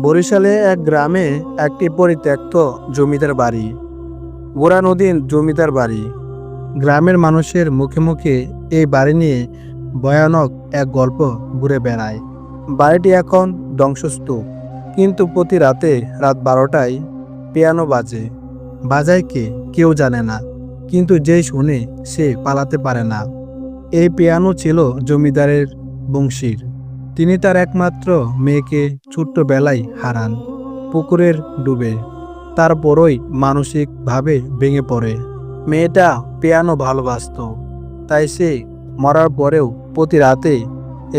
বরিশালে এক গ্রামে একটি পরিত্যক্ত জমিদার বাড়ি। গোড়া নদীর জমিদার বাড়ি। গ্রামের মানুষের মুখে মুখে এই বাড়ি নিয়ে ভয়ানক এক গল্প ঘুরে বেড়ায়। বাড়িটি এখন ধ্বংসস্তূপ, কিন্তু প্রতি রাতে রাত 12টায় পিয়ানো বাজে। বাজায় কে কেউ জানে না, কিন্তু যেই শুনে সে পালাতে পারে না। এই পিয়ানো ছিল জমিদারের বংশীর। তিনি তার একমাত্র মেয়েকে ছোট্টবেলায় হারান পুকুরের ডুবে। তারপরই মানসিকভাবে ভেঙে পড়ে। মেয়েটা পিয়ানো ভালোবাসত, তাই সে মরার পরেও প্রতি রাতে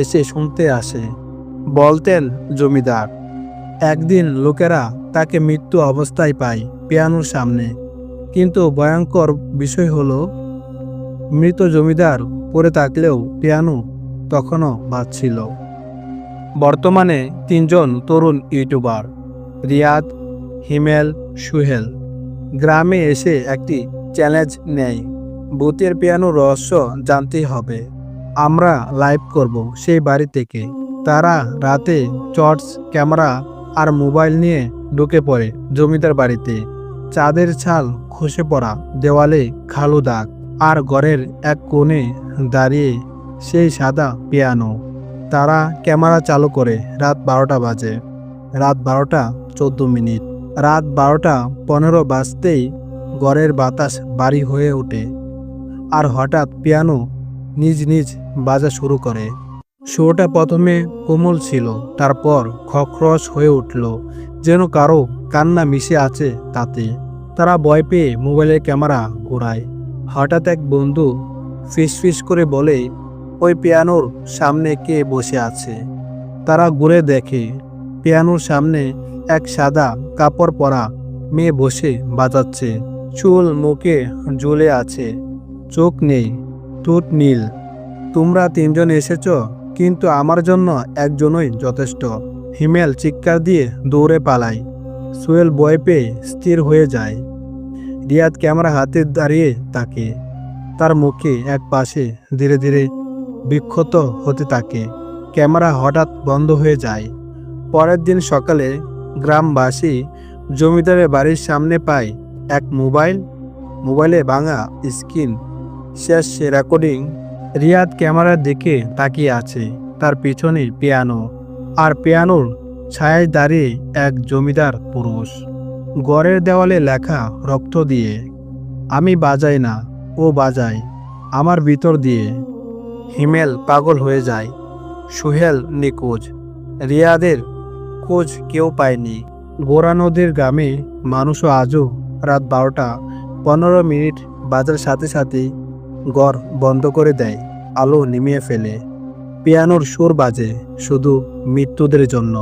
এসে শুনতে আসে, বলতেন জমিদার। একদিন লোকেরা তাকে মৃত্যু অবস্থায় পায় পিয়ানোর সামনে। কিন্তু ভয়ঙ্কর বিষয় হলো, মৃত জমিদার পড়ে থাকলেও পিয়ানো তখনও বাজছিল। বর্তমানে 3জন তরুণ ইউটিউবার, রিয়াদ, হিমেল, সুহেল, গ্রামে এসে একটি চ্যালেঞ্জ নেয়। ভূতের পিয়ানো রহস্য জানতেই হবে। আমরা লাইভ করব সেই বাড়ি থেকে। তারা রাতে টর্চ, ক্যামেরা আর মোবাইল নিয়ে ঢুকে পড়ে জমিদার বাড়িতে। চাঁদের ছাল খসে পড়া, দেওয়ালে কালো দাগ, আর ঘরের এক কোণে দাঁড়িয়ে সেই সাদা পিয়ানো। তারা ক্যামেরা চালু করে রাত 12টা বাজে। রাত 12টা 14 মিনিট। রাত 12টা 15 বাজতেই ঘরের বাতাস ভারী হয়ে ওঠে, আর হঠাৎ পিয়ানো নিজ নিজ বাজা শুরু করে। শোটা প্রথমে কোমল ছিল, তারপর খকরস হয়ে উঠল, যেন কারো কান্না মিশে আছে তাতে। তারা ভয় পেয়ে মোবাইলের ক্যামেরা ঘোরায়। হঠাৎ এক বন্ধু ফিসফিস করে বলে, ওই পিয়ানোর সামনে কে বসে আছে? তারা ঘুরে দেখে, পিয়ানোর সামনে এক সাদা কাপড় পরা মেয়ে বসে বাজাচ্ছে। চুল মুখে ঝুলে আছে, চোখ নেই, ঠোঁট নীল। তোমরা 3জন এসেছ, কিন্তু আমার জন্য একজনই যথেষ্ট। হিমেল চিৎকার দিয়ে দৌড়ে পালায়। সোহেল ভয় পেয়ে স্থির হয়ে যায়। রিয়াদ ক্যামেরা হাতে দাঁড়িয়ে থাকে। তার মুখে এক পাশে ধীরে ধীরে বিক্ষত হতে থাকে। ক্যামেরা হঠাৎ বন্ধ হয়ে যায়। পরের দিন সকালে গ্রামবাসী জমিদারের বাড়ির সামনে পায় এক মোবাইলে ভাঙা স্ক্রিন, শেষ রেকর্ডিং। রিয়াদ ক্যামেরার দিকে তাকিয়ে আছে। তার পিছনে পিয়ানো, আর পিয়ানোর ছায়ায় দাঁড়িয়ে এক জমিদার পুরুষ। ঘরের দেওয়ালে লেখা রক্ত দিয়ে, আমি বাজাই না, ও বাজায় আমার ভিতর দিয়ে। হিমেল পাগল হয়ে যায়। সুহেল নিখোঁজ। রিয়াদের খোঁজ কেউ পায়নি। গোড়া নদীর গ্রামে মানুষও আজও রাত 12টা 15 মিনিট বাজার সাথে সাথে ঘর বন্ধ করে দেয়, আলো নিমিয়ে ফেলে। পিয়ানোর সুর বাজে শুধু মৃত্যুদের জন্য।